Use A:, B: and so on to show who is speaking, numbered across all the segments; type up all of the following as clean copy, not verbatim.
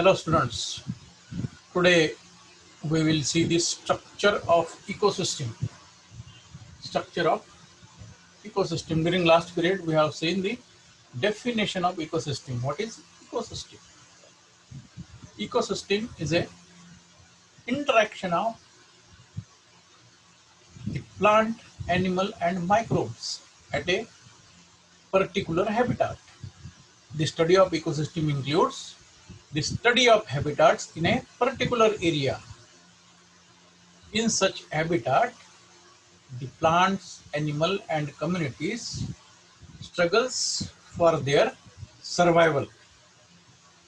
A: Hello students, today we will see the structure of ecosystem. Structure of ecosystem. During last period we have seen the definition of ecosystem. What is ecosystem? Ecosystem is a interaction of the plant, animal and microbes at a particular habitat. The study of ecosystem includes the study of habitats in a particular area. In such habitat, the plants, animal and communities struggles for their survival.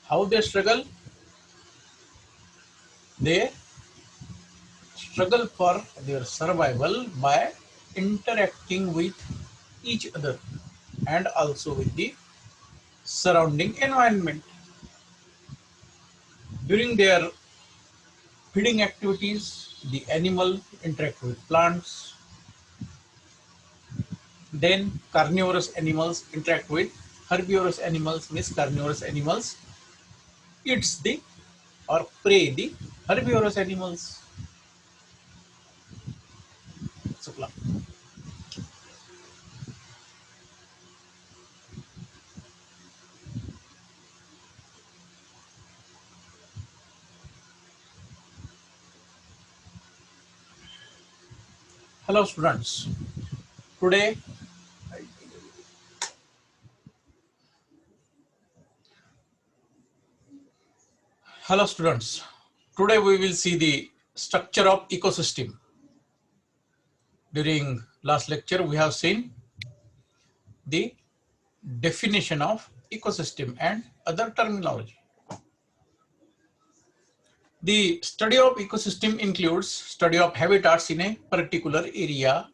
A: How they struggle? They struggle for their survival by interacting with each other and also with the surrounding environment. During their feeding activities, the animal interact with plants. Then carnivorous animals interact with herbivorous animals. Means carnivorous animals eats the or prey the herbivorous animals. Sukla. Hello students. Today Hello students. Today we will see the structure of ecosystem. During last lecture we have seen the definition of ecosystem and other terminology. The study of ecosystem includes study of habitats in a particular area.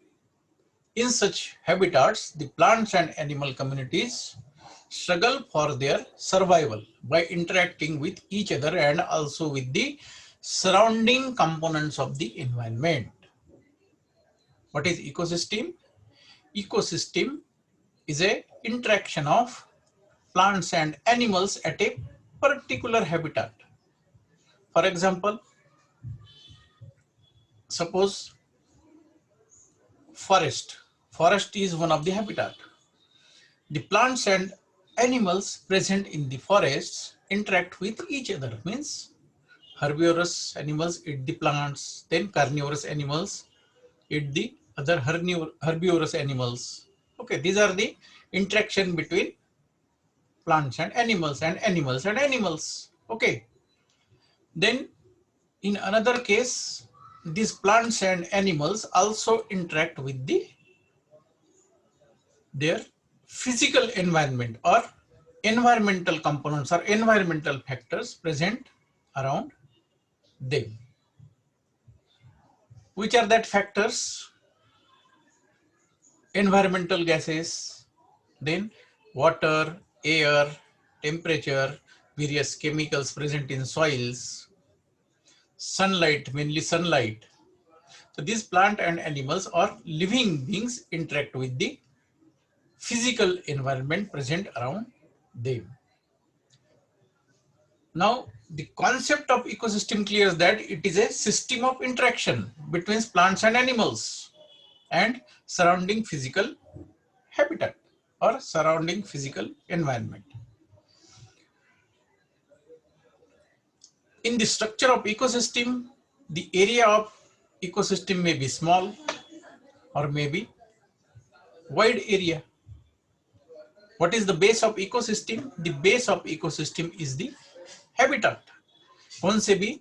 A: In such habitats, the plants and animal communities struggle for their survival by interacting with each other and also with the surrounding components of the environment. What is ecosystem? Ecosystem is a interaction of plants and animals at a particular habitat. For example, suppose forest. Forest is one of the habitat. The plants and animals present in the forests interact with each other. Means herbivorous animals eat the plants, then carnivorous animals eat the other herbivorous animals. Okay, these are the interaction between plants and animals and animals and animals. Okay, then in another case, these plants and animals also interact with their physical environment or environmental components or environmental factors present around them. Which are that factors? Environmental gases, then water, air, temperature, various chemicals present in soils, sunlight, mainly sunlight. So these plant and animals or living beings interact with the physical environment present around them. Now, the concept of ecosystem clears that it is a system of interaction between plants and animals and surrounding physical habitat or surrounding physical environment. In the structure of ecosystem, the area of ecosystem may be small or maybe wide area. What is the base of ecosystem? The base of ecosystem is the habitat. कौन से भी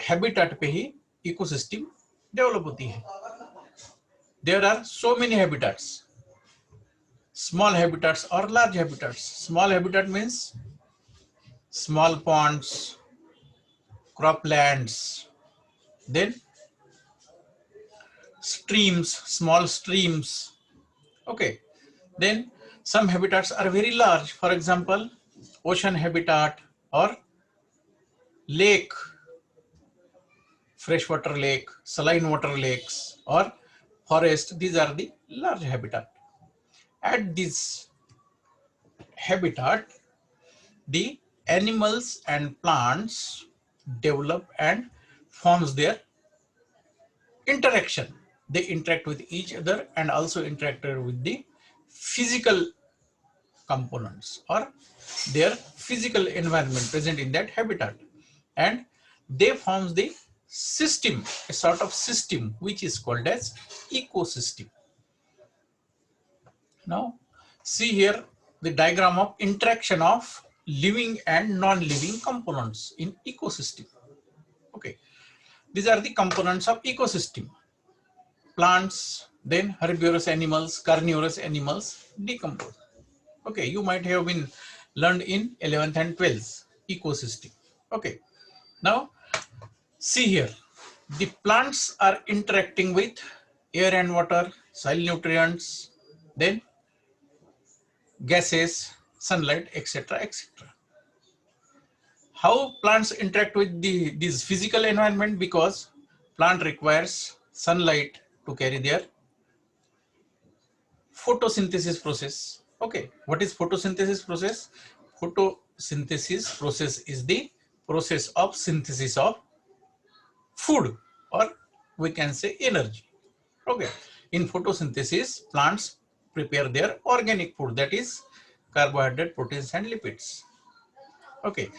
A: habitat पे ही ecosystem develop होती है. There are so many habitats. Small habitats or large habitats. Small habitat means small ponds, croplands, then streams, small streams. Okay. Then some habitats are very large. For example, ocean habitat or lake, freshwater lake, saline water lakes or forest. These are the large habitat. At this habitat, the animals and plants develop and forms their interaction. They interact with each other and also interact with the physical components or their physical environment present in that habitat, and they forms the system, a sort of system which is called as ecosystem. Now see here the diagram of interaction of living and non-living components in ecosystem. Okay, these are the components of ecosystem: plants, then herbivorous animals, carnivorous animals, decompose. Okay, you might have been learned in 11th and 12th ecosystem. Okay, now see here, the plants are interacting with air and water, soil nutrients, then gases, sunlight, etc., etc. How plants interact with this physical environment? Because plant requires sunlight to carry their photosynthesis process. Okay, what is photosynthesis process? Photosynthesis process is the process of synthesis of food, or we can say energy. Okay, in photosynthesis, plants prepare their organic food, that is carbohydrate, proteins and lipids. Okay,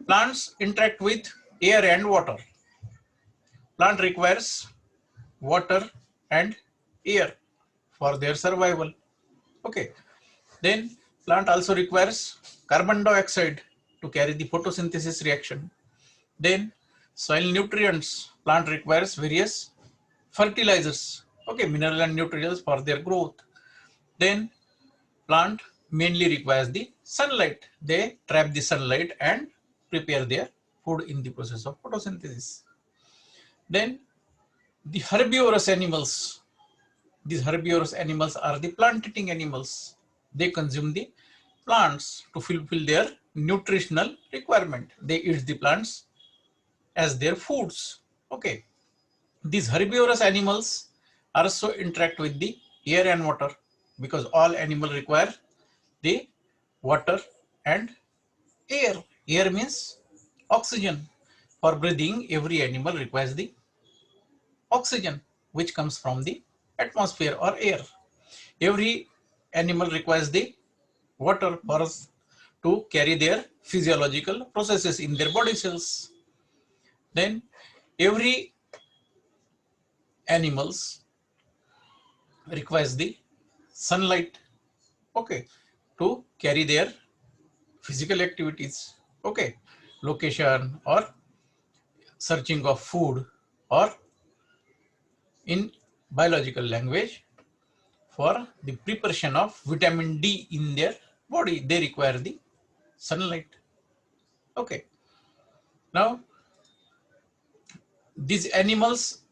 A: plants interact with air and water. Plant requires water and air for their survival. Okay, then plant also requires carbon dioxide to carry the photosynthesis reaction. Then soil nutrients, plant requires various fertilizers, okay, mineral and nutrients for their growth. Then plant mainly requires the sunlight. They trap the sunlight and prepare their food in the process of photosynthesis. Then the herbivorous animals. These herbivorous animals are the plant-eating animals. They consume the plants to fulfill their nutritional requirement. They eat the plants as their foods. Okay. These herbivorous animals also interact with the air and water, because all animals require the water and air. Air means oxygen. For breathing, every animal requires the oxygen, which comes from the atmosphere or air. Every animal requires the water for us to carry their physiological processes in their body cells. Then every animals requires the sunlight, okay, to carry their physical activities, okay, location or searching of food, or in biological language, for the preparation of vitamin D in their body, they require the sunlight. Okay, now these animals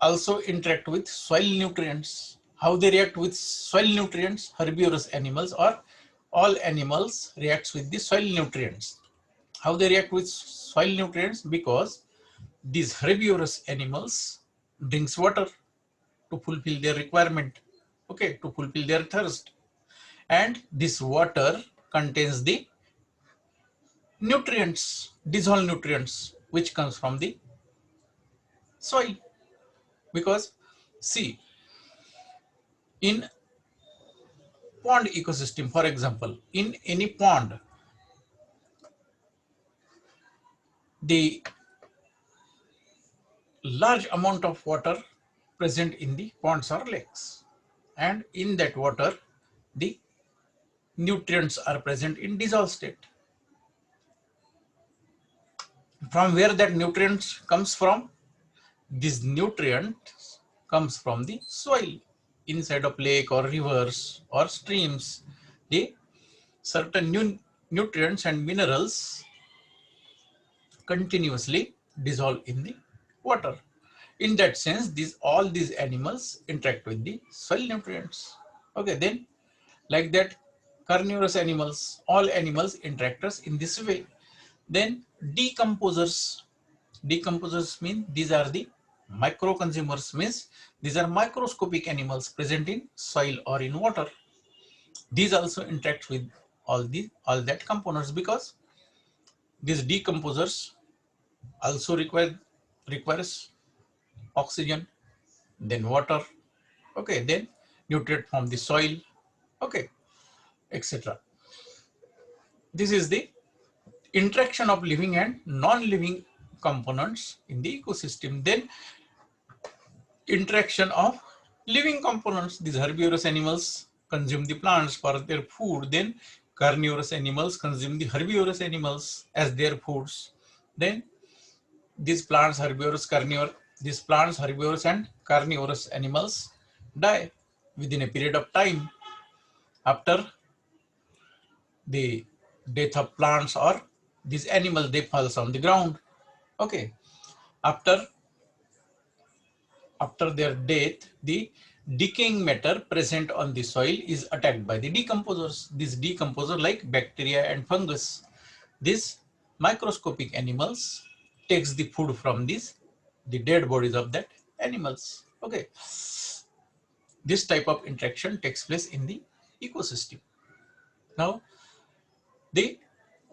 A: also interact with soil nutrients. How they react with soil nutrients? Herbivorous animals or all animals reacts with the soil nutrients. How they react with soil nutrients? Because these herbivorous animals drinks water to fulfill their requirement, okay, to fulfill their thirst, and this water contains the nutrients, dissolved nutrients, which comes from the soil. Because see, in pond ecosystem, for example, in any pond, the large amount of water present in the ponds or lakes, and in that water the nutrients are present in dissolved state. From where that nutrients comes from? This nutrient comes from the soil. Inside of lake or rivers or streams, the certain nutrients and minerals continuously dissolve in the water. In that sense, all these animals interact with the soil nutrients. Okay, then like that, carnivorous animals, all animals interact us in this way. Then decomposers. Decomposers mean these are the micro consumers, means these are microscopic animals present in soil or in water. These also interact with all that components, because These decomposers also requires oxygen, then water, okay, then nutrient from the soil, okay, etc. This is the interaction of living and non-living components in the ecosystem. Then interaction of living components. These herbivorous animals consume the plants for their food. Then carnivorous animals consume the herbivorous animals as their foods. Then these plants, herbivorous and carnivorous animals die within a period of time after the death of plants or these animals, they falls on the ground. Okay, after their death, the decaying matter present on the soil is attacked by the decomposers. These decomposers like bacteria and fungus. These microscopic animals takes the food from the dead bodies of that animals. Okay, this type of interaction takes place in the ecosystem. Now, the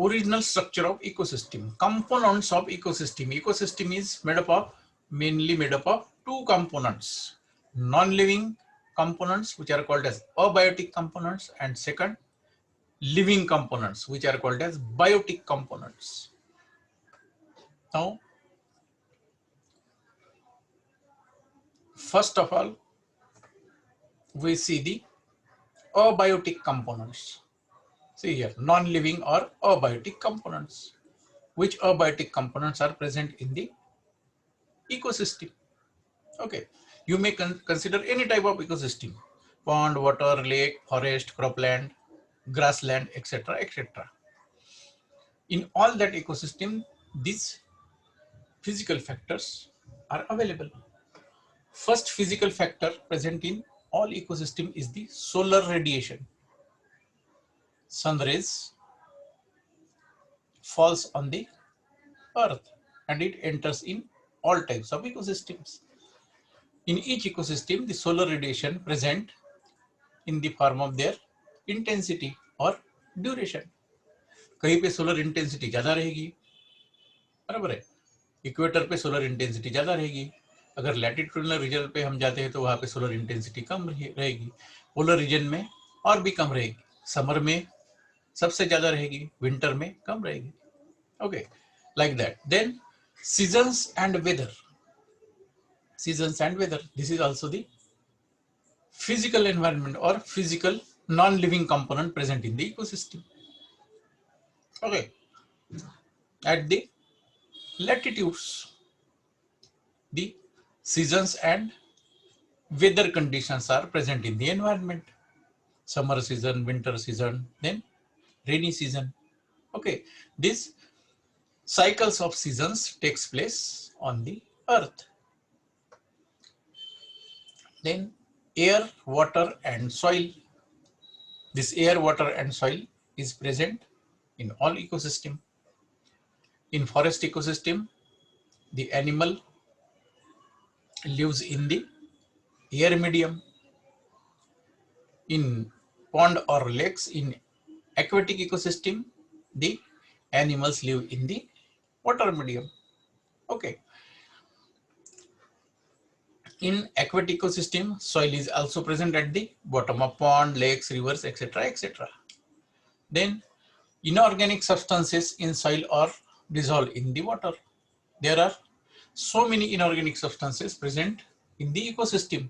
A: original structure of ecosystem, components of ecosystem. Ecosystem is mainly made up of two components: non-living components, which are called as abiotic components, and second, living components, which are called as biotic components. Now, first of all, we see the abiotic components. See here, non-living or abiotic components. Which abiotic components are present in the ecosystem? Okay, you may consider any type of ecosystem: pond, water, lake, forest, cropland, grassland, etc., etc. In all that ecosystem, these physical factors are available. First physical factor present in all ecosystem is the solar radiation. Sun rays falls on the earth and it enters in all types of ecosystems. In each ecosystem, the solar radiation present in the form of their intensity or duration. कहीं पे solar intensity ज्यादा रहेगी, बराबर है, equator पे solar intensity ज्यादा रहेगी. अगर लैटिट्यूडनल रीजन पे हम जाते हैं तो वहां पे सोलर इंटेंसिटी कम रहेगी. पोलर रीजन में और भी कम रहेगी. समर में सबसे ज्यादा रहेगी, विंटर में कम रहेगी. Okay, like that. Then seasons and weather. Seasons and weather. This is also the physical environment or physical non-living component present in the ecosystem. Okay, at the latitudes, the seasons and weather conditions are present in the environment. Summer season, winter season, then rainy season. Okay, these cycles of seasons takes place on the earth. Then air, water and soil. This air, water and soil is present in all ecosystem. In forest ecosystem, the animal lives in the air medium. In pond or lakes, in aquatic ecosystem, the animals live in the water medium. Okay. In aquatic ecosystem, soil is also present at the bottom of pond, lakes, rivers, etc., etc. Then inorganic substances in soil are dissolved in the water. There are so many inorganic substances present in the ecosystem,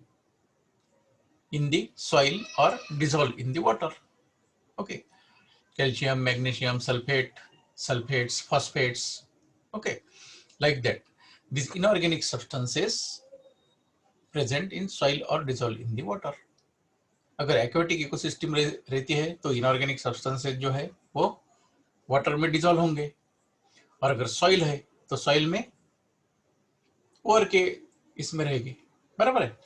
A: in the soil or dissolved in the water. Okay, calcium, magnesium, sulfates, phosphates. Okay, like that. These inorganic substances present in soil or dissolved in the water. अगर aquatic ecosystem रहती है तो inorganic substances जो है वो water में dissolve होंगे, और अगर सॉइल है तो सॉइल में और के इसमें रहेगी, बराबर है.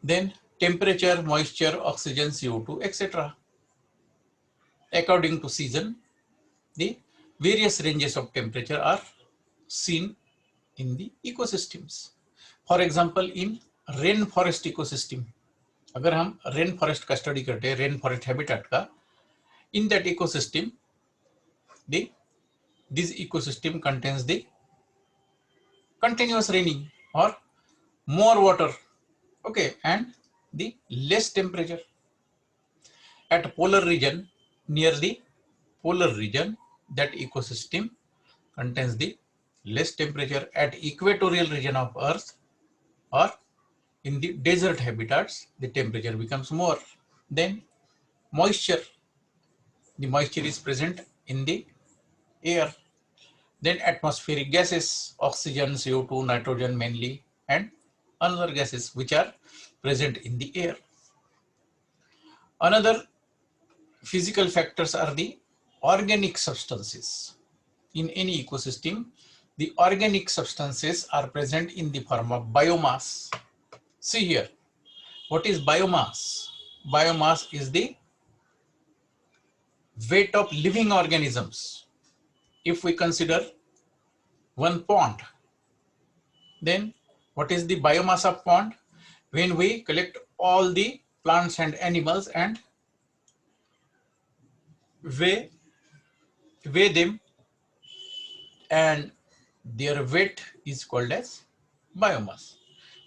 A: Then temperature, moisture, oxygen, CO2, etc. According to season, the various ranges of temperature are seen in the ecosystems. For example, in rain forest ecosystem, अगर हम रेन फॉरेस्ट का स्टडी करते हैं, रेन फॉरेस्ट हैबिटेट का, in that ecosystem the this ecosystem contains the continuous raining or more water, okay, and the less temperature. At polar region, near the polar region, that ecosystem contains the less temperature. At equatorial region of Earth or in the desert habitats, the temperature becomes more. Then moisture, the moisture is present in the air. Then atmospheric gases, oxygen, CO2, nitrogen mainly, and other gases which are present in the air. Another physical factors are the organic substances. In any ecosystem, the organic substances are present in the form of biomass. See here, what is biomass? Biomass is the weight of living organisms. If we consider one pond, then what is the biomass of pond? When we collect all the plants and animals and weigh them, and their weight is called as biomass.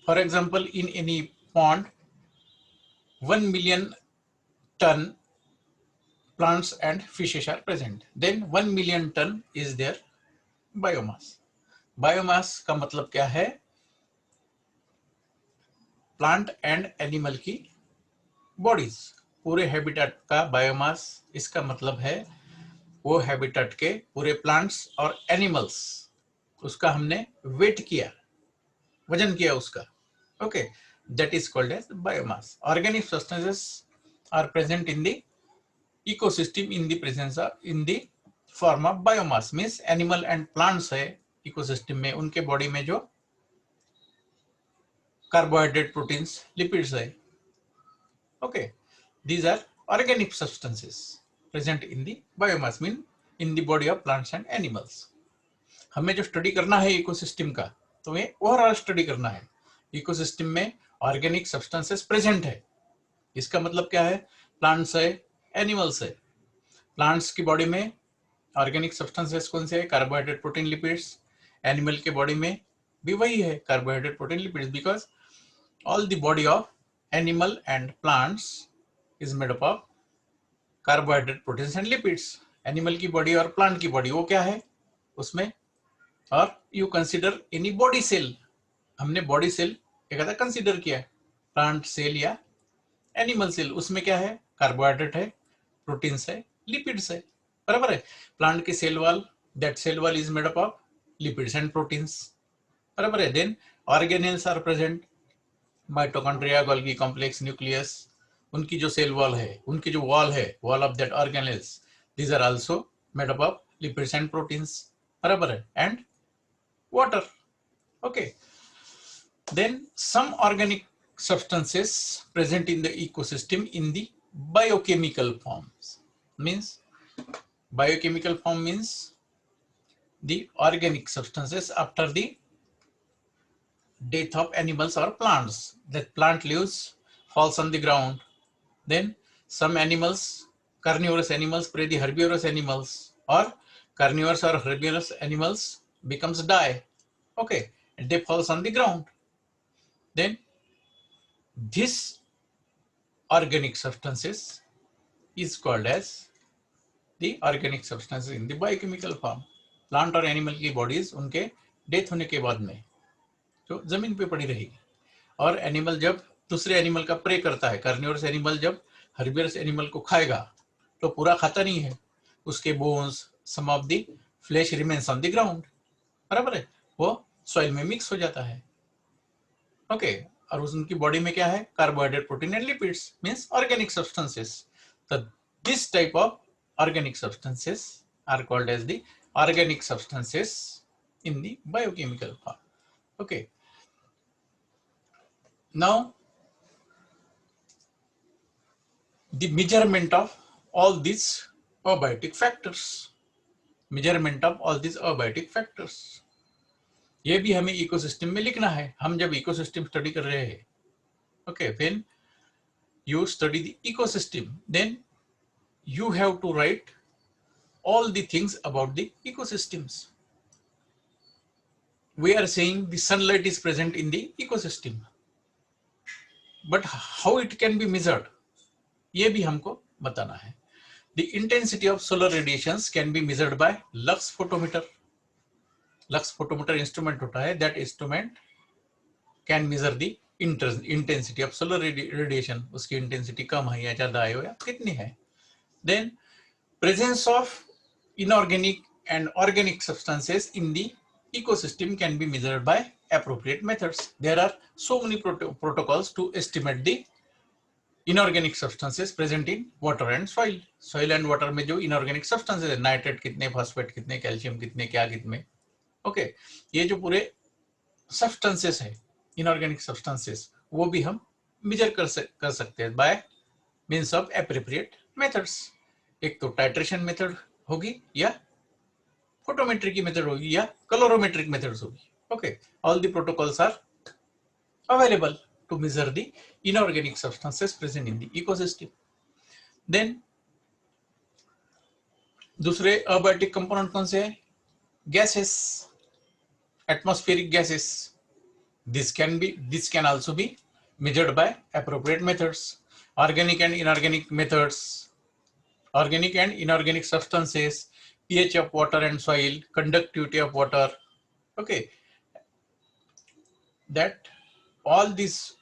A: For example, in any pond, 1 million ton plants and fishes are present. Then 1 million ton is their biomass. Biomass का मतलब क्या है? Plant and animal की bodies, पूरे habitat का biomass, इसका मतलब है वो हैबिटेट के पूरे प्लांट्स और एनिमल्स, उसका हमने वेट किया, वजन किया उसका, okay, that is called as biomass. Organic substances are present in the ecosystem in the presence of in the form of biomass. Means animal and plants है इकोसिस्टम में, उनके बॉडी में जो कार्बोहाइड्रेट, प्रोटीन्स, लिपिड्स है, okay, these are organic substances present in the biomass, mean in the body of plants and animals. हमें जो study करना है इकोसिस्टम का, तो ये ओवरऑल स्टडी करना है. इकोसिस्टम में ऑर्गेनिक सब्सटेंसेस प्रेजेंट है, इसका मतलब क्या है? प्लांट्स है, एनिमल्स है. प्लांट्स की बॉडी में ऑर्गेनिक सब्सटेंसेस कौन से है? Carbohydrate, protein, lipids. एनिमल के बॉडी में भी वही है, carbohydrate, protein, lipids, because all the body of animal and plants is made up of carbohydrate, proteins and lipids. Animal की body और plant की body वो क्या है उसमें? और you consider any body cell, हमने body cell एक आधा consider किया है, plant cell या animal cell, उसमें क्या है? carbohydrate है, proteins है, lipids है, बराबर है. plant की cell wall, that cell wall is made up of lipids and proteins, बराबर है. then organelles are present, mitochondria, Golgi complex, nucleus, उनकी जो सेल वॉल है, उनकी जो वॉल है, wall of that organelles, these are also made up of lipids and proteins, बराबर है, and water, okay. Then some organic substances present in the ecosystem in the biochemical forms. Means biochemical form means the organic substances after the death of animals or plants. That plant leaves, falls on the ground. Then some animals, carnivorous animals prey the herbivorous animals, or carnivorous or herbivorous animals becomes die. Okay, and they falls on the ground. Then this organic substances is called as the organic substances in the biochemical form. Plant और animal की bodies उनके death होने के बाद में जो जमीन पे पड़ी रहेगी, और एनिमल जब दूसरे एनिमल का प्रे करता है, कार्निवरस एनिमल जब हर्बिवरस एनिमल को खाएगा तो पूरा खाता नहीं है, उसके bones, some of the flesh remains on the ground, बराबर है, वो सॉइल में मिक्स हो जाता है, ओके. और उनकी बॉडी में क्या है? Carbohydrate, protein and lipids, means organic substances. तो this type of organic substances are called as the organic substances in the biochemical form. Okay, now the measurement of all these abiotic factors, measurement of all these abiotic factors, ये भी हमें ecosystem में लिखना है. हम जब ecosystem study कर रहे हैं, okay, when you study the ecosystem, then you have to write all the things about the ecosystems. We are saying the sunlight is present in the ecosystem, but how it can be measured, ये भी हमको बताना है. The intensity of solar radiations can be measured by lux photometer. Lux photometer instrument होता है, that instrument can measure the intensity of solar radiation. उसकी intensity कम है या ज़्यादा है या कितनी है. Then presence of inorganic and organic substances in the ecosystem can be measured by appropriate methods. There are so many protocols to estimate the inorganic substances present in water and soil. Soil and water में जो inorganic substances है, nitrate कितने, phosphate कितने, calcium कितने, क्या कितने, okay, ये जो पूरे substances है, inorganic substances, वो भी हम मेजर कर सकते हैं by means of appropriate methods. एक तो टाइट्रेशन मेथड होगी या फोटोमेट्रिक की मेथड होगी या कलोरोमेट्रिक मेथड्स होगी. Okay, all the protocols are available to measure the inorganic substances present in the ecosystem. Then दूसरे abiotic component कौन से हैं? Gases, atmospheric gases. This can also be measured by appropriate methods. Organic and inorganic methods, organic and inorganic substances, pH of water and soil, conductivity of water. Okay, that all these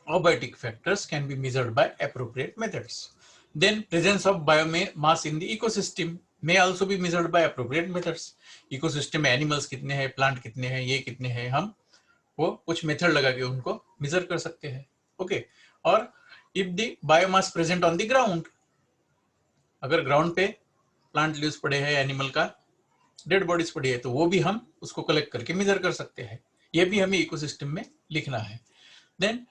A: abiotic factors can be measured by appropriate methods. Then presence of biomass in the ecosystem may also be measured by appropriate methods. Ecosystem में animals कितने हैं, plant कितने हैं, ये कितने हैं, हम वो कुछ मेथड लगा के उनको मेजर कर सकते हैं. ओके, और if the biomass present on the ground, अगर ग्राउंड पे प्लांट लीव्स पड़े हैं, एनिमल का डेड बॉडीज पड़ी है, तो वो भी हम उसको कलेक्ट करके मेजर कर सकते हैं. ये भी हमें इकोसिस्टम में लिखना है. Then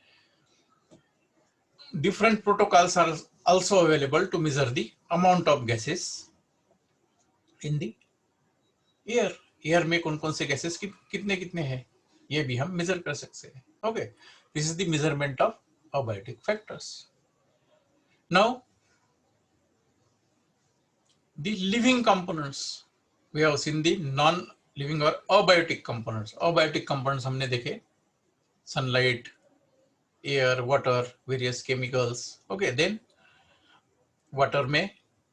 A: different protocols are also available to measure the amount of gases in the air. Air में कौन कौन से गैसेस कितने कितने हैं, ये भी हम मेजर कर सकते हैं. Okay, this is the measurement of abiotic factors. Now the living components, we have seen the non-living or abiotic components. Abiotic components हमने देखे, sunlight, air, water, various chemicals. Okay, then water में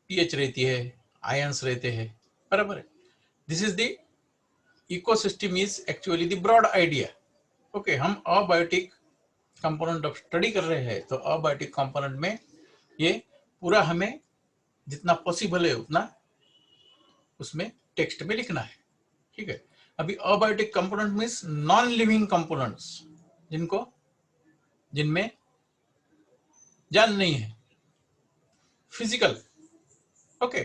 A: pH रहती है, ions रहते हैं, बराबर है. This is the ecosystem is actually the broad idea. Okay, हम abiotic component of study कर रहे हैं, तो abiotic component में ये पूरा हमें जितना पॉसिबल है उतना उसमें टेक्स्ट में लिखना है. ठीक है, अभी abiotic component means non living components, जिनमें जान नहीं है, physical. Okay,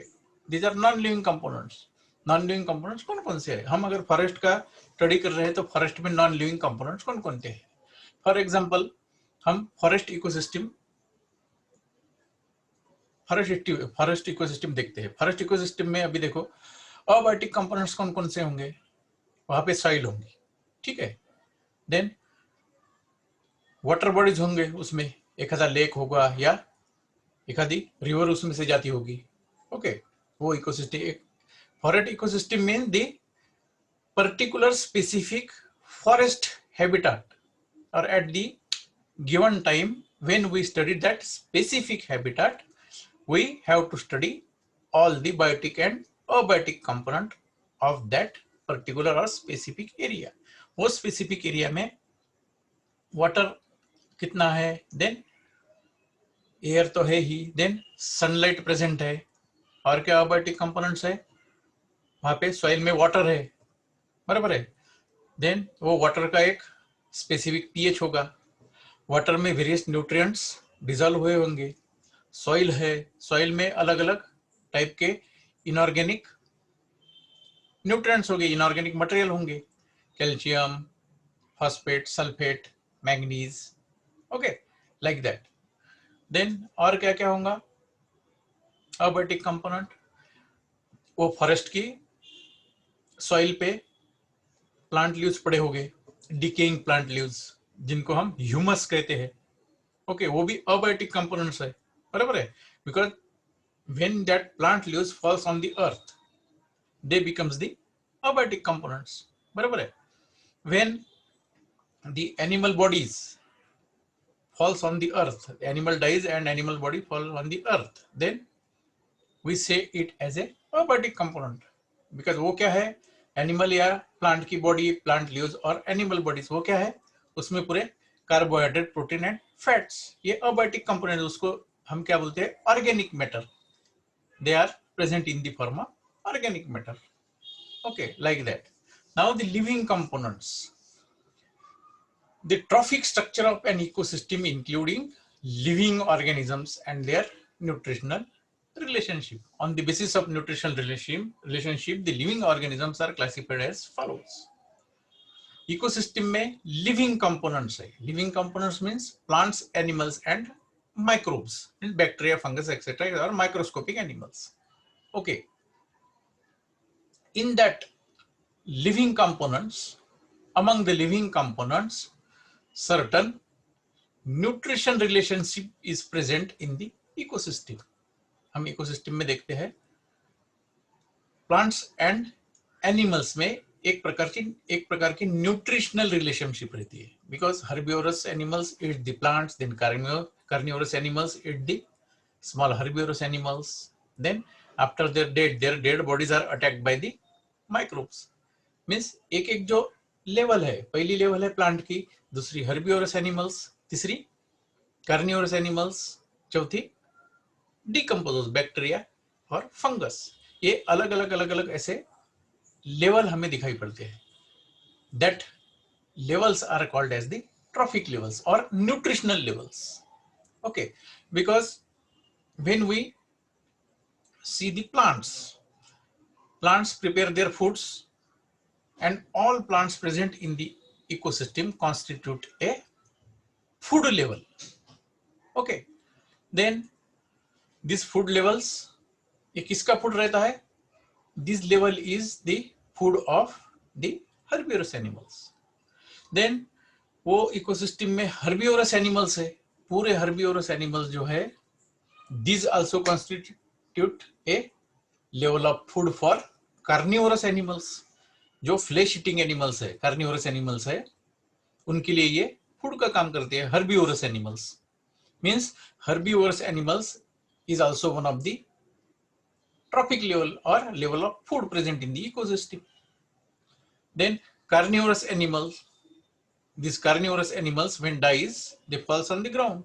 A: these are non living components. Non living components कौन कौन से हैं? हम अगर फॉरेस्ट का स्टडी कर रहे हैं तो फॉरेस्ट में नॉन लिविंग कंपोनेंट्स कौन कौन से हैं? फॉर एग्जांपल, हम फॉरेस्ट इकोसिस्टम देखते हैं. फॉरेस्ट इकोसिस्टम में अभी देखो अबायोटिक कंपोनेंट्स कौन कौन से होंगे? वहां पे सॉइल होंगी. ठीक है, देन वाटर बॉडीज होंगे, उसमें एक आधा लेक होगा या एक आधी रिवर उसमें से जाती होगी. ओके, वो इकोसिस्टम. एक forest ecosystem mean the particular specific forest habitat, और at the given time when we study that specific habitat, we have to study all the biotic and abiotic component of that particular or specific area. वो specific area में water कितना है, then air तो है ही, then sunlight present है, और क्या abiotic components है, वहाँ पे soil में water है, बराबर है. then वो water का एक specific pH होगा, water में various nutrients dissolve हुए होंगे. सॉइल है, सॉइल में अलग अलग टाइप के इनऑर्गेनिक न्यूट्रिएंट्स होंगे, इनऑर्गेनिक मटेरियल होंगे, calcium, phosphate, sulphate, manganese. Okay, like that. Then और क्या क्या होगा अबायोटिक कंपोनेंट? वो फॉरेस्ट की सॉइल पे प्लांट लीव्स पड़े होंगे, डिकेइंग प्लांट लीव्स, जिनको हम ह्यूमस कहते हैं. ओके, वो भी अबायोटिक कंपोनेंट्स है, बराबर है, because when that plant leaves falls on the earth, they becomes the abiotic components. बराबर है? When the animal bodies falls on the earth, the animal dies and animal body falls on the earth, then we say it as a abiotic component. Because वो क्या है? Animal या plant की body, plant leaves और animal bodies, वो क्या है? उसमें पूरे कार्बोहाइड्रेट, प्रोटीन एंड फैट्स, ये अबायोटिक कंपोनेंट, उसको हम क्या बोलते हैं? Organic matter. They are present in the form of organic matter. Okay, like that. Now the living components. The trophic structure of an ecosystem including living organisms and their nutritional relationship. On the basis of nutritional relationship, the living organisms are classified as follows. Ecosystem में living components है. Living components means plants, animals and microbes, bacteria, fungus, etc. are microscopic animals. Okay. In that living components, among the living components, certain nutrition relationship is present in the ecosystem. हम ecosystem में देखते हैं plants and animals में एक प्रकार की nutritional relationship रहती है. Because herbivorous animals eat the plants, then carnivorous animals eat the small herbivorous animals. Then after their dead bodies are attacked by the microbes. Means एक एक जो लेवल है, पहली लेवल है प्लांट की, दूसरी हर्बिवोरस एनिमल्स, तीसरी कार्निवोरस एनिमल्स, चौथी डिकम्पोजर्स, बैक्टीरिया और फंगस. ये अलग अलग ऐसे लेवल हमें दिखाई पड़ते हैं. That levels are called as the trophic levels और nutritional levels. Okay, because when we see the plants prepare their foods, and all plants present in the ecosystem constitute a food level. Okay, then these food levels, ये किसका food रहता है? This level is the food of the herbivorous animals. Then वो ecosystem में herbivorous animals है, पूरे herbivorous animals जो है, these also constitute a level of food for carnivorous animals. जो फ्लैश ईटिंग एनिमल्स है, कार्निवोरस एनिमल्स है, उनके लिए ये फूड का काम करते हैं. Herbivorous animals means herbivorous animals is also one of the trophic level और level of food present in the ecosystem. Then carnivorous animals, these carnivorous animals when dies they falls on the ground.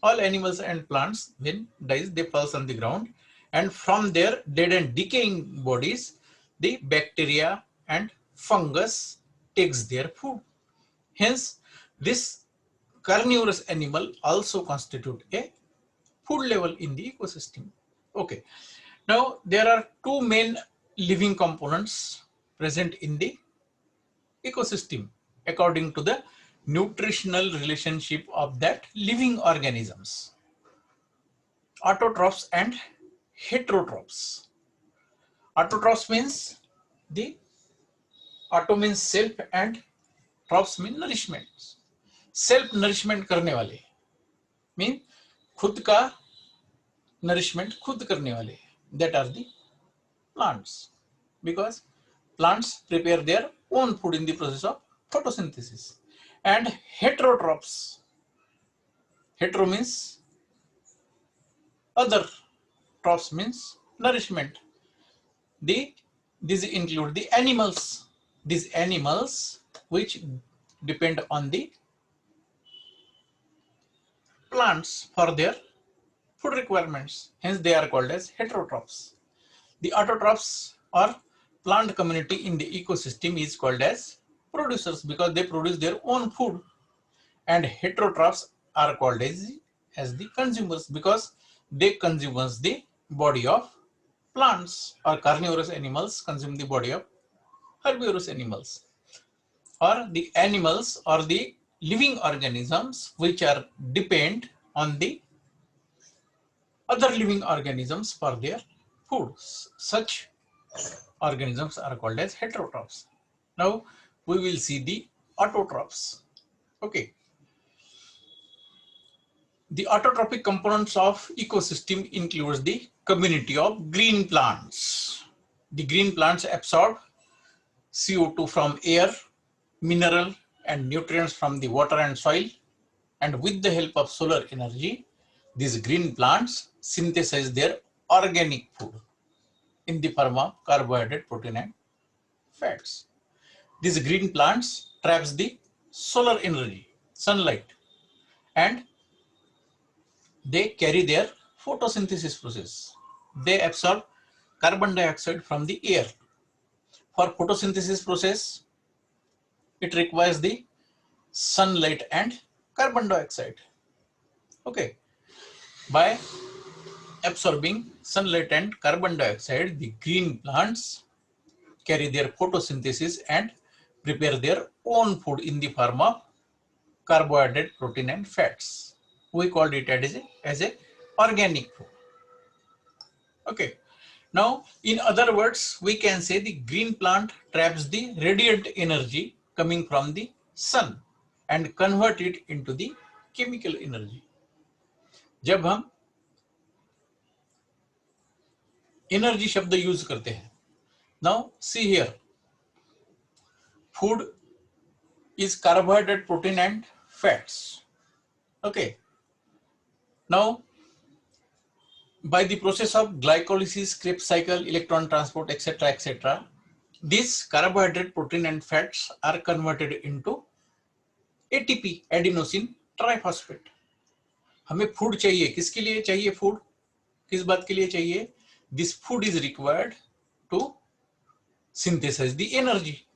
A: All animals and plants when dies they falls on the ground, and from their dead and decaying bodies the bacteria and fungus takes their food. Hence this carnivorous animal also constitute a food level in the ecosystem. Okay, now there are two main living components present in the ecosystem according to the nutritional relationship of that living organisms: autotrophs and heterotrophs. Autotrophs means the auto means self and trophs mean nourishment. Self nourishment करने वाले mean खुद का nourishment खुद करने वाले, that are the plants. Because plants prepare their own food in the process of photosynthesis. And heterotrophs, hetero means other, trophs means nourishment. These include the animals. These animals which depend on the plants for their food requirements. Hence they are called as heterotrophs. The autotrophs or plant community in the ecosystem is called as producers because they produce their own food. And heterotrophs are called as the consumers because they consume the body of plants, or carnivorous animals consume the body of herbivorous animals, or the animals or the living organisms which are depend on the other living organisms for their food. Such organisms are called as heterotrophs. Now we will see the autotrophs. Okay, The autotrophic components of ecosystem includes the community of green plants. The green plants absorb CO2 from air, mineral and nutrients from the water and soil, and with the help of solar energy, these green plants synthesize their organic food in the form of carbohydrate, protein and fats. These green plants traps the solar energy, sunlight, and they carry their photosynthesis process. They absorb carbon dioxide from the air. For photosynthesis process, it requires the sunlight and carbon dioxide. Okay. By absorbing sunlight and carbon dioxide, the green plants carry their photosynthesis and prepare their own food in the form of carbohydrate, protein and fats. We called it as a organic food. Okay. Now, in other words, we can say the green plant traps the radiant energy coming from the sun and convert it into the chemical energy. जब हम energy शब्द use करते हैं, now see here, food is carbohydrate, protein and fats. Okay. Now, by the process of glycolysis, Krebs cycle, electron transport, etc., etc., these carbohydrate, protein and fats are converted into ATP, adenosine triphosphate. हमें food चाहिए, किसके लिए चाहिए food, किस बात के लिए चाहिए? This food is required to synthesize the energy.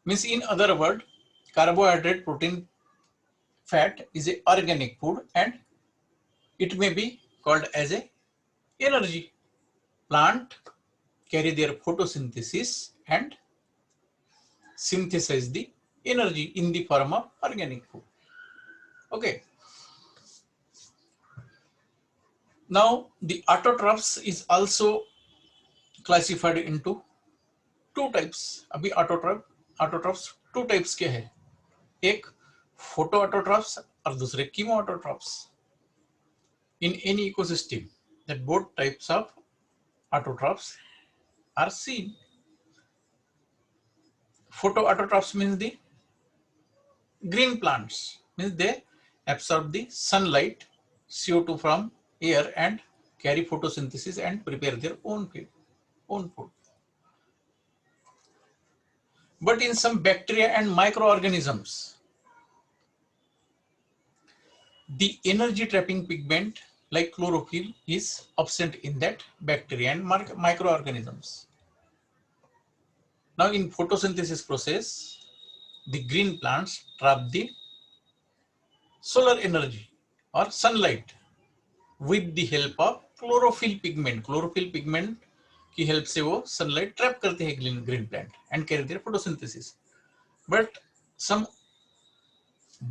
A: Means in other word, carbohydrate, protein, fat is a organic food and it may be called as a energy. Plant carry their photosynthesis and synthesize the energy in the form of organic food. Okay. Now, the autotrophs is also classified into two types. अभी autotrophs two types के हैं, एक photoautotrophs और दूसरे chemoautotrophs. In any ecosystem, that both types of autotrophs are seen. Photoautotrophs means the green plants, means they absorb the sunlight, CO2 from air and carry photosynthesis and prepare their own food. But in some bacteria and microorganisms, the energy trapping pigment like chlorophyll is absent in that bacteria and microorganisms. Now, in photosynthesis process, the green plants trap the solar energy or sunlight with the help of chlorophyll pigment. Chlorophyll pigment की help से वो sunlight trap करते हैं green plant and carry their photosynthesis. But some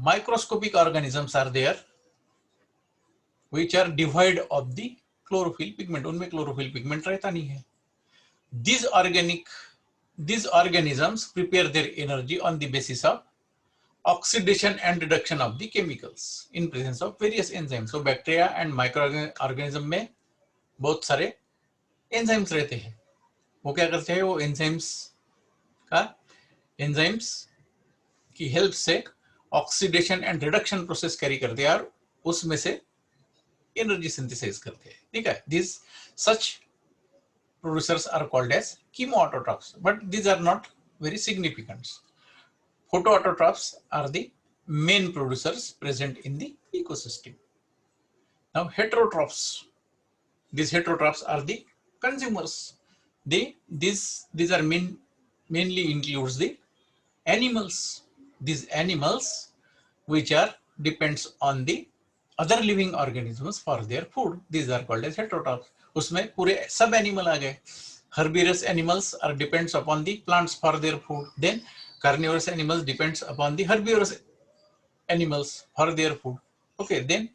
A: microscopic organisms are there which are devoid of the chlorophyll pigment. उनमें chlorophyll pigment रहता नहीं है. These organisms prepare their energy on the basis of oxidation and reduction of the chemicals in presence of various enzymes. So bacteria and microorganism में बहुत सारे enzymes रहते हैं. वो क्या करते हैं? वो enzymes की help से oxidation and reduction process carry करते हैं और उसमें से energy synthesize करते हैं. ठीक है? These such producers are called as chemoautotrophs, but these are not very significant. Photoautotrophs are the main producers present in the ecosystem. Now, heterotrophs. These heterotrophs are the consumers. These are mainly includes the animals. These animals which are depends on the other living organisms for their food. These are called as heterotrophs. उसमें पूरे सब animal आ गए. Herbivorous animals are depends upon the plants for their food. Then carnivorous animals depends upon the herbivorous animals for their food. Okay, then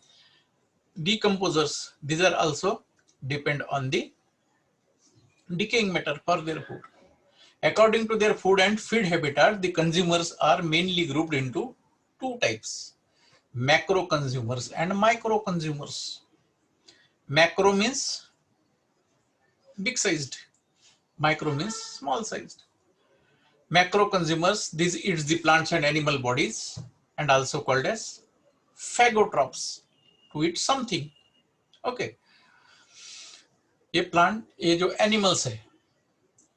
A: decomposers, these are also depend on the decaying matter for their food. According to their food and feed habitat, the consumers are mainly grouped into two types. macro consumers and micro consumers. Macro means big sized, micro means small sized. Macro consumers, this eats the plants and animal bodies and also called as phagotrophs, to eat something. Okay, ये plant, ये जो animals है,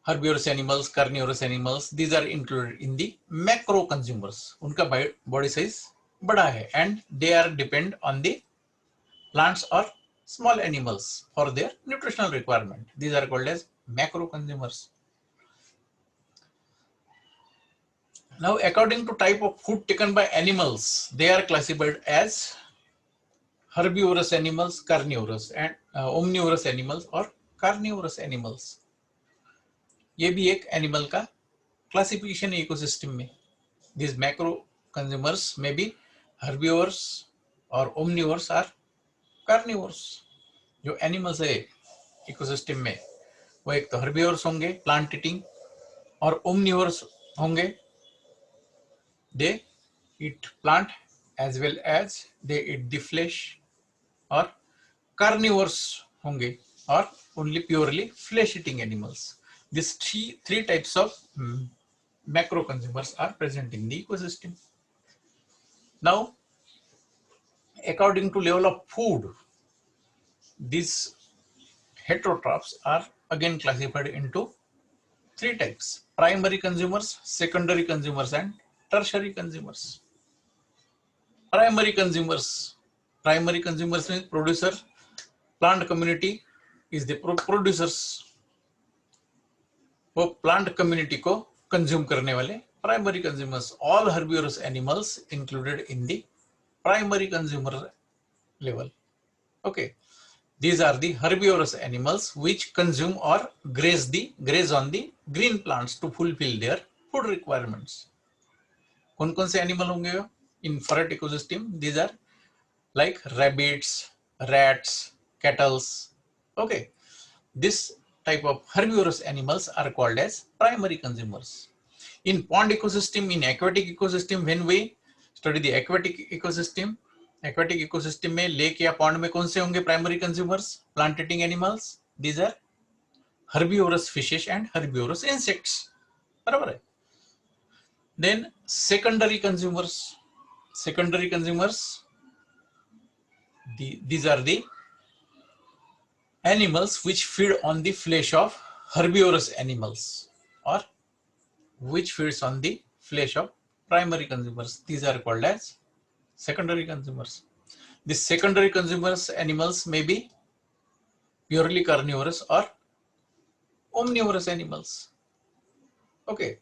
A: herbivorous animals, carnivorous animals, these are included in the macro consumers. उनका body size बड़ा है and they are depend on the plants or small animals for their nutritional requirement. These are called as macro consumers. Now, according to type of food taken by animals, they are classified as herbivorous animals, carnivorous and omnivorous animals or carnivorous animals. ये भी एक animal का classification है ecosystem में. These macro consumers may be herbivores or omnivores or carnivores. जो animals है ecosystem में वो एक तो herbivores होंगे, plant eating, और omnivores होंगे, they eat plant as well as they eat the flesh, or carnivores होंगे or only purely flesh eating animals. These three types of macro consumers are present in the ecosystem. Now, according to level of food, these heterotrophs are again classified into three types: primary consumers, secondary consumers and tertiary consumers. Primary consumers means producer. Plant community is the producers. वो plant community को consume करने वाले primary consumers. All herbivorous animals included in the primary consumer level. Okay, these are the herbivorous animals which consume or graze on the green plants to fulfill their food requirements. कौन कौन से animal होंगे इन forest ecosystem? These are like rabbits, rats, cattle. Okay, this type of herbivorous animals are called as primary consumers. In pond ecosystem, in aquatic ecosystem, when we study the aquatic ecosystem में lake या pond में कौन से होंगे primary consumers? Plant eating animals. These are herbivorous fishes and herbivorous insects. बराबर है. Then secondary consumers these are the animals which feed on the flesh of herbivorous animals or which feeds on the flesh of primary consumers. These are called as secondary consumers. The secondary consumers animals may be purely carnivorous or omnivorous animals. Okay,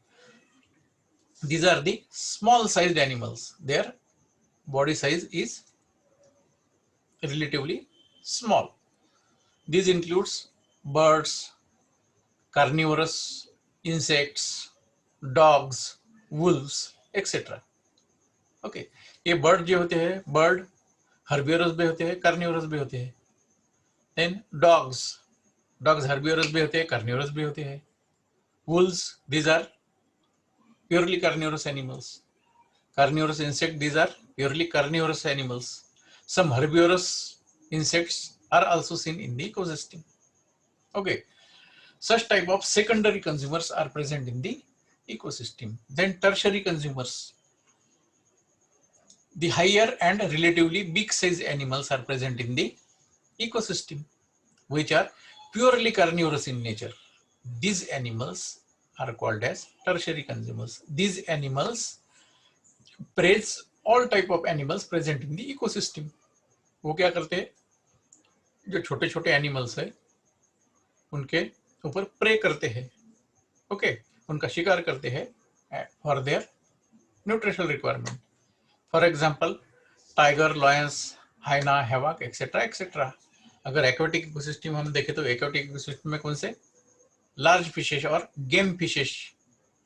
A: these are the small sized animals. Their body size is relatively small. These includes birds, carnivorous insects, dogs, wolves, etc. Okay, ये bird जो होते हैं, bird herbivorous भी होते हैं, carnivorous भी होते हैं. देन डॉग्स हर्बिवरस भी होते हैं, कार्निवरस भी होते हैं. Wolves, these are purely carnivorous animals. Carnivorous insect, these are purely carnivorous animals. Some herbivorous insects are also seen in the ecosystem. Okay, such type of secondary consumers are present in the ecosystem. Then tertiary consumers, the higher and relatively big size animals are present in the ecosystem, which are purely carnivorous in nature. These animals are called as tertiary consumers. These animals prey all type of animals present in the ecosystem. वो क्या करते हैं? जो छोटे छोटे animals है उनके ऊपर प्रे करते हैं. ओके, उनका शिकार करते हैं for their nutritional requirement. For example tiger, lions, hyena, हैवाक एक्सेट्रा एक्सेट्रा. अगर एक्वेटिक इकोसिस्टम हम देखें तो एक्वेटिक इकोसिस्टम में कौन से लार्ज फिशेस और गेम फिशेस,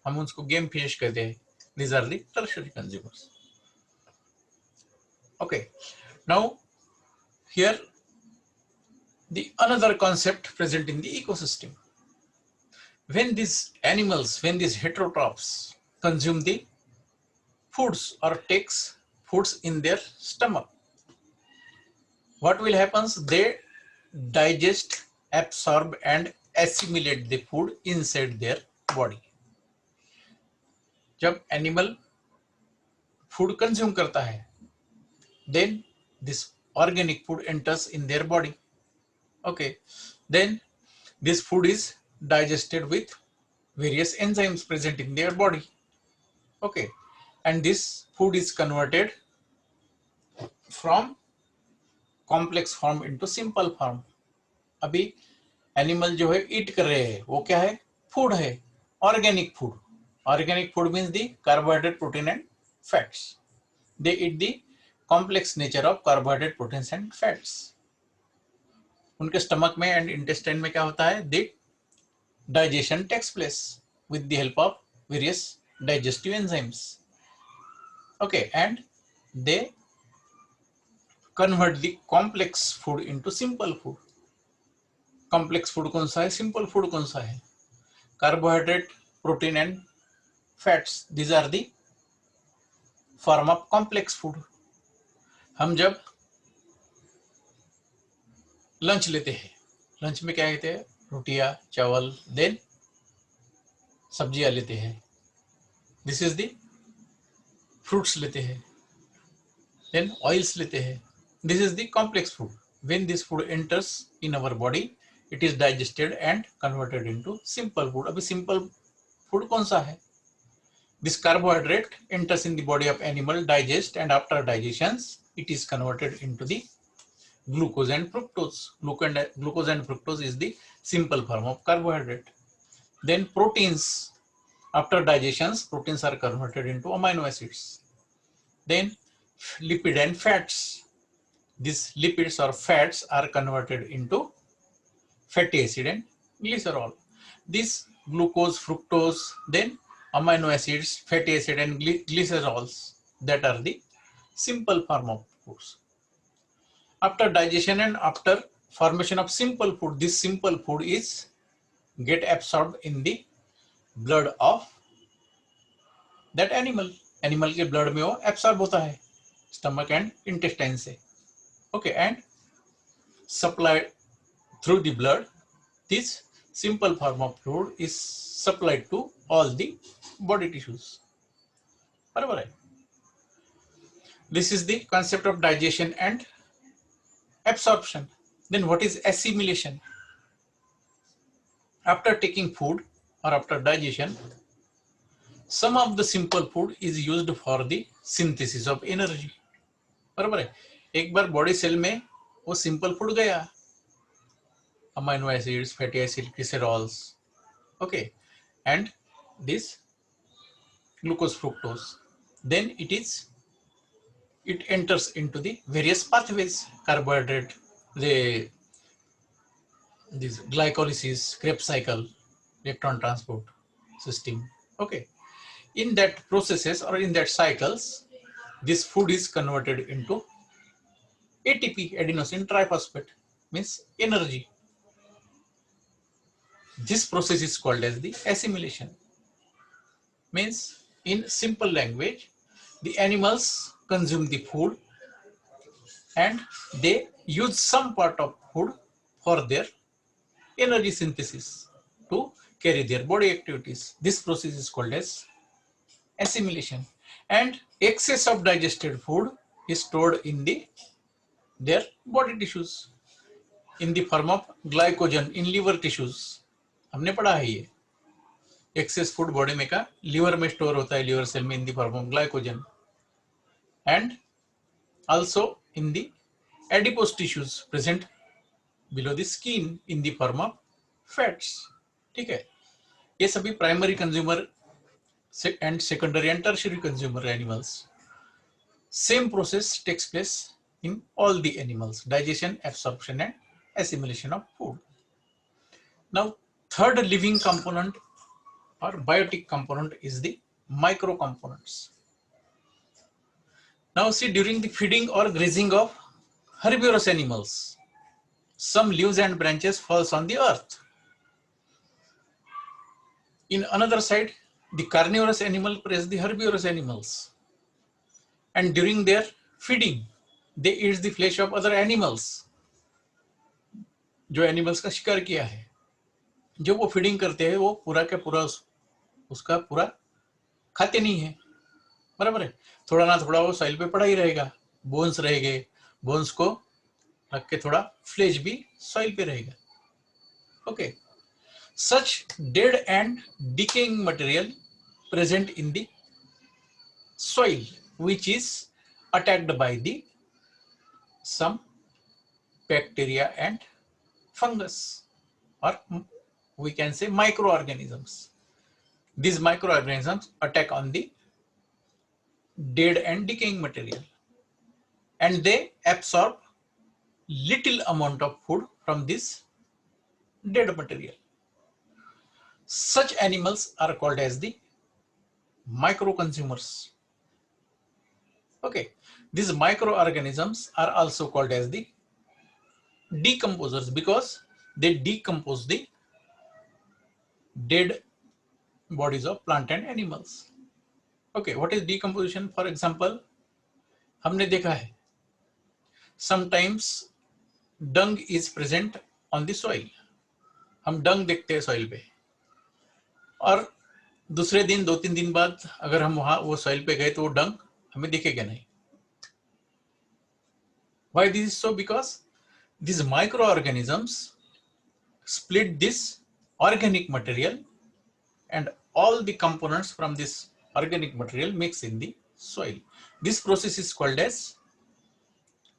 A: हम उसको गेम फिशेस कहते हैं. These are the tertiary consumers. Okay, now here the another concept present in the ecosystem. When these animals, when these heterotrophs consume the foods or takes foods in their stomach. What will happen? They digest, absorb and assimilate the food inside their body. जब animal food consume करता है, then this organic food enters in their body. Okay, then this food is digested with various enzymes present in their body. Okay, and this food is converted from complex form into simple form. अभी animal जो है ईट कर रहे हैं वो क्या है? Food है, organic food. Organic food means the carbohydrate, protein and fats. They eat the complex nature of carbohydrate, proteins and fats. उनके स्टमक में एंड इंटेस्टाइन में क्या होता है? दी digestion takes place with the help of various digestive enzymes. Okay, and they convert the complex food into simple food. Complex food कौन सा है? Simple food कौन सा है? Carbohydrate, protein and fats. These are the form of complex food. हम जब lunch लेते हैं, लंच में क्या लेते हैं? रोटियां, चावल, देन सब्जियां लेते हैं. दिस इज द फ्रूट्स लेते हैं, देन ऑयल्स लेते हैं. This is the complex food. When this food enters in our body, it is digested and converted into simple food. अभी सिंपल फूड कौन सा है? This carbohydrate enters in the body of animal, digest and after digestion it is converted into the glucose and fructose. Glucose and fructose is the simple form of carbohydrate. Then proteins, after digestions, proteins are converted into amino acids. Then lipid and fats. These lipids or fats are converted into fatty acid and glycerol. This glucose, fructose, then amino acids, fatty acid and glycerols, that are the simple form of foods. After digestion and after formation of simple food, this simple food is get absorbed in the blood of that animal. Animal के blood में वो absorb होता है stomach and intestine से. Okay, and supplied through the blood. This simple form of food is supplied to all the body tissues. बराबर है? This is the concept of digestion and absorption. Then what is assimilation? After taking food or after digestion, some of the simple food is used for the synthesis of energy. बराबर है? एक बार body cell में वो simple food गया, amino acids, fatty acid, glycerols, okay, and this glucose, fructose, then it enters into the various pathways, carbohydrate, this glycolysis, Krebs cycle, electron transport system. Okay, in that processes or in that cycles, this food is converted into ATP, adenosine triphosphate, means energy. This process is called as the assimilation. Means in simple language, the animals consume the food and they use some part of food for their energy synthesis to carry their body activities. This process is called as assimilation. And excess of digested food is stored in their body tissues in the form of glycogen in liver tissues. हमने पढ़ा है ये excess food body में का liver में store होता है, liver cell में, इन the form of glycogen. And also in the adipose tissues present below the skin in the form of fats. ठीक है? ये सभी primary consumer and secondary and tertiary consumer animals. Same process takes place in all the animals, digestion, absorption and assimilation of food. Now third living component or biotic component is the micro components. Now see, during the feeding or grazing of herbivorous animals, some leaves and branches falls on the earth. In another side, the carnivorous animal prey the herbivorous animals. and during their feeding they eat the flesh of other animals. जो animals का शिकार किया है, जब वो feeding करते हैं वो पूरा का पूरा उसका पूरा खाते नहीं है, बराबर है। थोड़ा ना थोड़ा वो सॉइल पे पड़ा ही रहेगा, बोन्स रहेंगे, बोन्स को रख के थोड़ा फ्लेश भी सॉइल पे रहेगा। Okay, such dead and decaying material present in the soil which is attacked by the some bacteria and fungus, or we can say microorganisms. These microorganisms attack on the dead and decaying material and they absorb little amount of food from this dead material. Such animals are called as the micro consumers. Okay, these microorganisms are also called as the decomposers because they decompose the dead bodies of plant and animals. Okay, what is decomposition? For example, हमने देखा है sometimes dung is present on the soil. हम dung देखते हैं soil पे, और दूसरे दिन 2-3 दिन बाद अगर हम वहां वो soil पे गए तो वो dung हमें दिखेगा नहीं. Why this is so? Because these microorganisms split this organic material and all the components from this organic material mix in the soil. This process is called as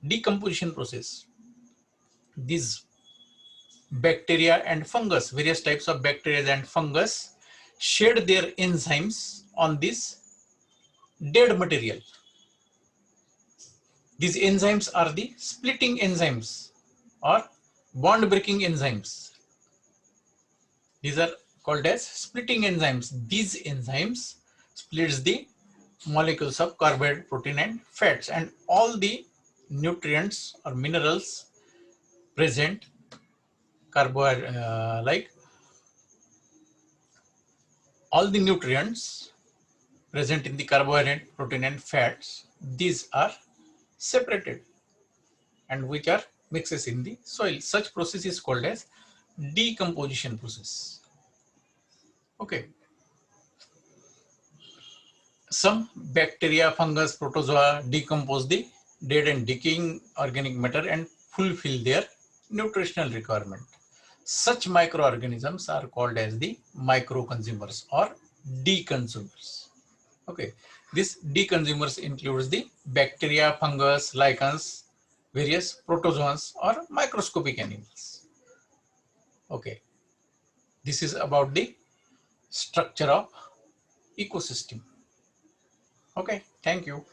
A: decomposition process. These bacteria and fungus, various types of bacteria and fungus shed their enzymes on this dead material. These enzymes are the splitting enzymes or bond breaking enzymes. These are called as splitting enzymes. These enzymes splits the molecules of carbohydrate, protein and fats, and all the nutrients or minerals present like all the nutrients present in the carbohydrate, protein and fats, these are separated and which are mixes in the soil. Such process is called as decomposition process. Okay. Some bacteria, fungus, protozoa decompose the dead and decaying organic matter and fulfill their nutritional requirement. Such microorganisms are called as the micro-consumers or deconsumers. Okay, this deconsumers includes the bacteria, fungus, lichens, various protozoans or microscopic animals. Okay, this is about the structure of ecosystem. Okay, thank you.